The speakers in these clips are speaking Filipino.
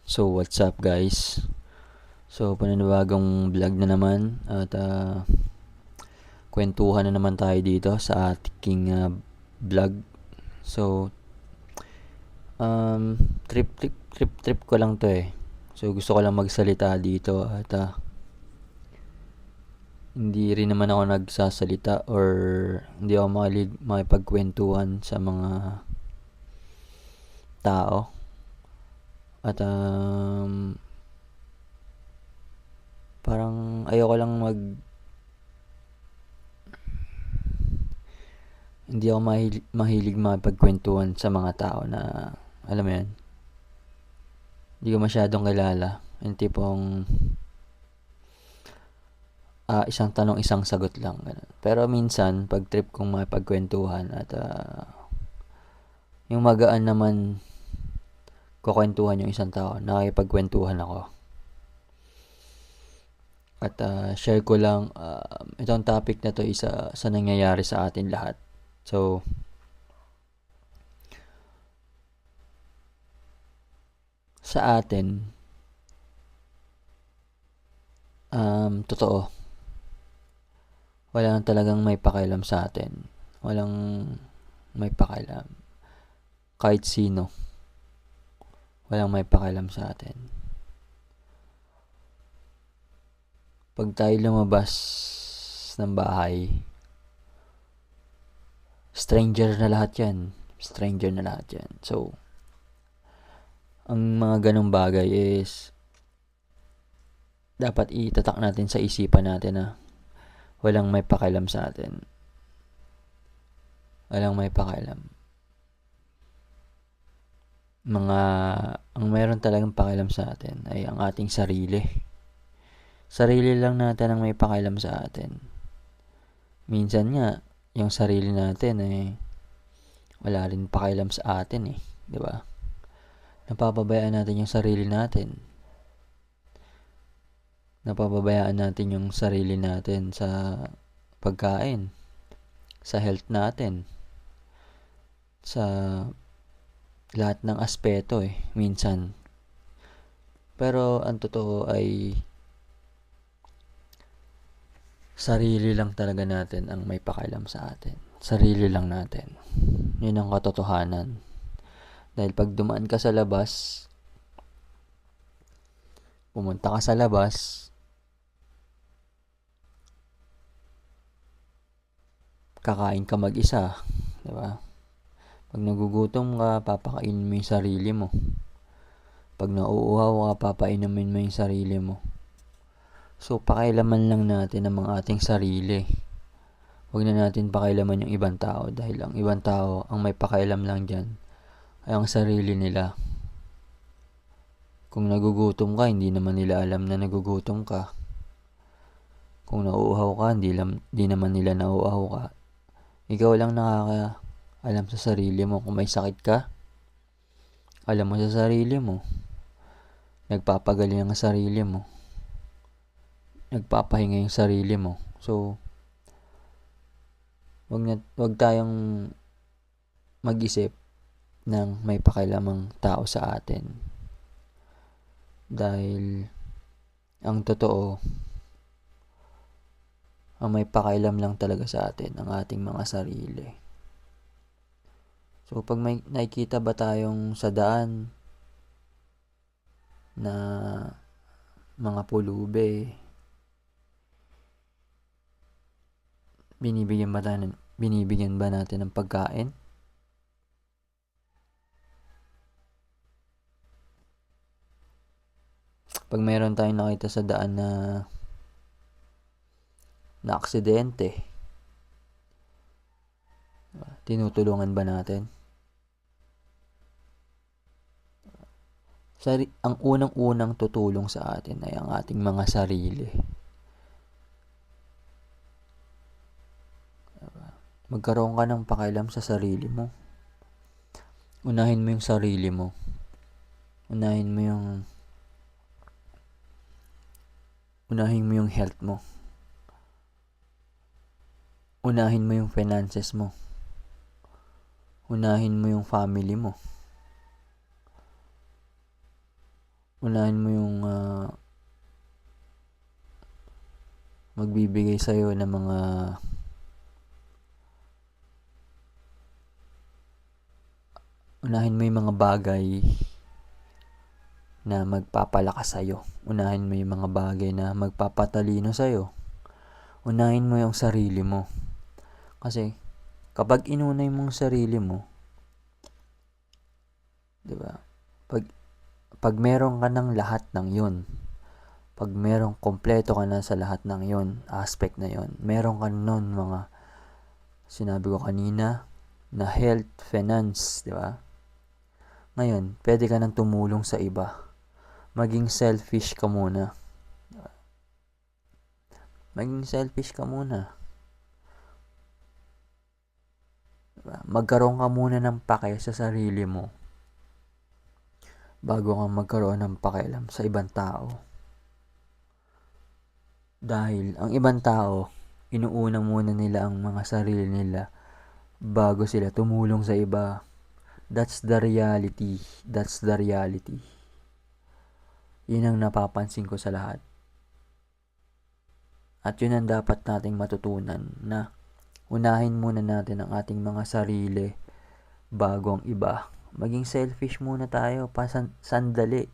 So, what's up guys? So, pananibagong vlog na naman at kwentuhan na naman tayo dito sa ating vlog. So, trip ko lang to eh. So, gusto ko lang magsalita dito at hindi rin naman ako nagsasalita or hindi ako makipagkwentuhan sa mga tao. At parang ayoko lang hindi ako mahilig makipagkwentuhan sa mga tao na, alam mo yan, hindi ko masyadong kilala. Yung tipong isang tanong, isang sagot lang. Ganun. Pero minsan, pag trip kong makipagkwentuhan at yung magaan naman kukwentuhan yung isang tao, nakikipagkwentuhan ako. At share ko lang, itong topic na to isa sa nangyayari sa atin lahat. So, sa atin, totoo, wala talagang may pakialam sa atin. Walang may pakialam. Kahit sino, walang may pakialam sa atin. Pag tayo lumabas ng bahay, stranger na lahat yan. Stranger na lahat yan. So, ang mga ganong bagay is dapat itatak natin sa isipan natin na walang may pakialam sa atin. Walang may pakialam. Ang mayroon talagang pakialam sa atin ay ang ating sarili. Sarili lang natin ang may pakialam sa atin. Minsan nga, yung sarili natin wala rin pakialam sa atin eh. 'Di ba? Napapabayaan natin yung sarili natin. Napapabayaan natin yung sarili natin sa pagkain, sa health natin, sa lahat ng aspeto minsan. Pero ang totoo ay sarili lang talaga natin ang may pakialam sa atin. Sarili lang natin. Yun ang katotohanan. Dahil pag dumaan ka sa labas, pumunta ka sa labas, kakain ka mag-isa, di ba? Pag nagugutom ka, papakainin mo yung sarili mo. Pag nauuhaw ka, papainumin mo yung sarili mo. So, pakailaman lang natin ang mga ating sarili. Huwag na natin pakailaman yung ibang tao dahil ang ibang tao, ang may pakailam lang dyan ay ang sarili nila. Kung nagugutom ka, hindi naman nila alam na nagugutom ka. Kung nauuhaw ka, hindi naman nila nauuhaw ka. Ikaw lang nakakaalam sa sarili mo. Kung may sakit ka, alam mo sa sarili mo. Nagpapagaling ang sarili mo. Nagpapahinga yung sarili mo. So, wag tayong mag-isip ng may pakialamang tao sa atin. Dahil ang totoo, ang may pakialam lang talaga sa atin ang ating mga sarili. So, pag may nakikita ba tayong sa daan na mga pulube, binibigyan ba natin ng pagkain? Pag mayroon tayong nakita sa daan na aksidente, tinutulungan ba natin? Ang unang-unang tutulong sa atin ay ang ating mga sarili. Magkaroon ka ng pakialam sa sarili mo. Unahin mo yung sarili mo. Unahin mo yung health mo. Unahin mo yung finances mo. Unahin mo yung family mo. unahin mo yung magbibigay sa'yo ng mga unahin mo yung mga bagay na magpapalakas sa'yo. Unahin mo yung mga bagay na magpapatalino sa'yo. Unahin mo yung sarili mo. Kasi, kapag inunay mong sarili mo, diba? Pag meron ka ng lahat ng yun, pag merong kompleto ka na sa lahat ng yun, aspect na yun, meron ka nun mga, sinabi ko kanina, na health, finance, diba? Ngayon, pwede ka nang tumulong sa iba. Maging selfish ka muna. Maging selfish ka muna. Diba? Magkaroon ka muna ng pake sa sarili mo bago ka magkaroon ng pakialam sa ibang tao. Dahil ang ibang tao, inuuna muna nila ang mga sarili nila bago sila tumulong sa iba. That's the reality. That's the reality. Yun ang napapansin ko sa lahat. At yun ang dapat nating matutunan, na unahin muna natin ang ating mga sarili bago ang iba. Maging selfish muna tayo, sandali.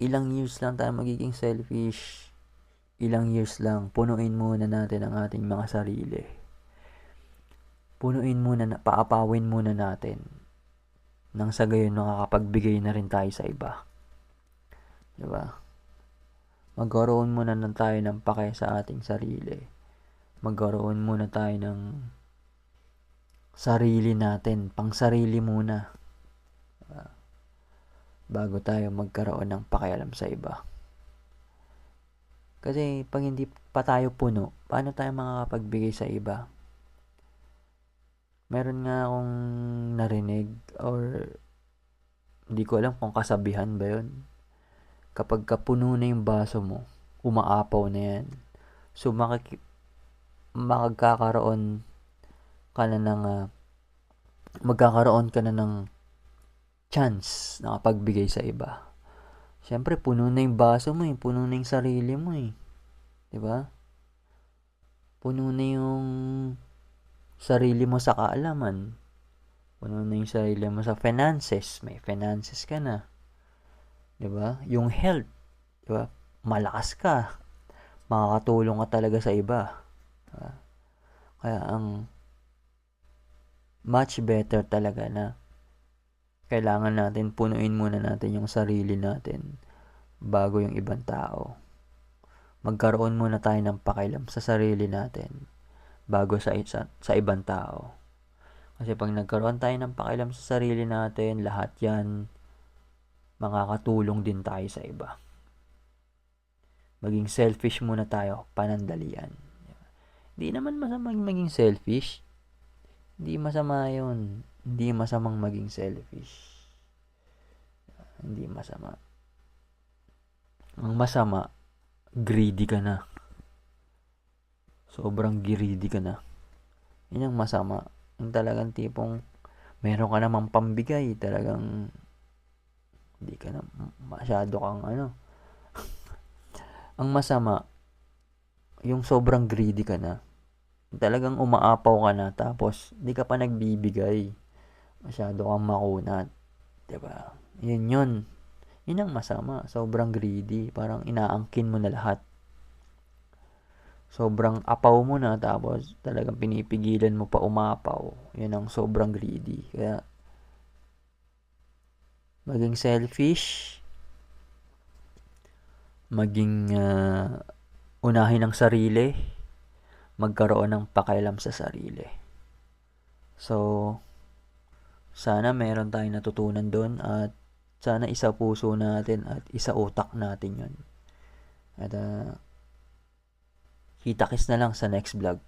Ilang years lang tayo magiging selfish. Ilang years lang, punuin muna natin ang ating mga sarili. Punuin muna, paapawin muna natin. Nang sa gayon, makakapagbigay na rin tayo sa iba. Diba? Magkaroon muna na tayo ng pake sa ating sarili. Magkaroon muna tayo ng sarili natin, pang sarili muna. Bago tayo magkaroon ng pakialam sa iba. Kasi pag hindi pa tayo puno, paano tayo makakapagbigay sa iba? Meron nga akong narinig, or hindi ko alam kung kasabihan ba yun. Kapag kapuno na yung baso mo, umaapaw na yan. So, magkakaroon ka na ng chance na kapagbigay sa iba. Siyempre, puno na yung baso mo, puno na yung sarili mo, diba? Puno na yung sarili mo sa kaalaman. Puno na yung sarili mo sa finances. May finances ka na. Diba? Yung health. Diba? Malakas ka. Makakatulong ka talaga sa iba. Diba? Kaya ang much better talaga na kailangan natin punuin muna natin yung sarili natin bago yung ibang tao. Magkaroon muna tayo ng pakialam sa sarili natin bago sa ibang tao. Kasi pag nagkaroon tayo ng pakialam sa sarili natin, lahat yan, makakatulong din tayo sa iba. Maging selfish muna tayo, panandalian. Hindi naman masamang maging selfish. Hindi masama yun. Hindi masamang maging selfish. Hindi masama. Ang masama, greedy ka na. Sobrang greedy ka na. Yun ang masama. Yung talagang tipong meron ka namang pambigay, talagang hindi ka na masyado kang Ang masama, yung sobrang greedy ka na. Talagang umaapaw ka na, tapos hindi ka pa nagbibigay. Masyado kang makunat. Diba? Yun. Yun ang masama. Sobrang greedy. Parang inaangkin mo na lahat. Sobrang apaw mo na, tapos talagang pinipigilan mo pa umapaw. Yun ang sobrang greedy. Kaya, maging selfish, maging unahin ang sarili, magkaroon ng pakialam sa sarili. So, sana meron tayong natutunan doon, at sana isa puso natin at isa utak natin yun. At kita-kits na lang sa next vlog.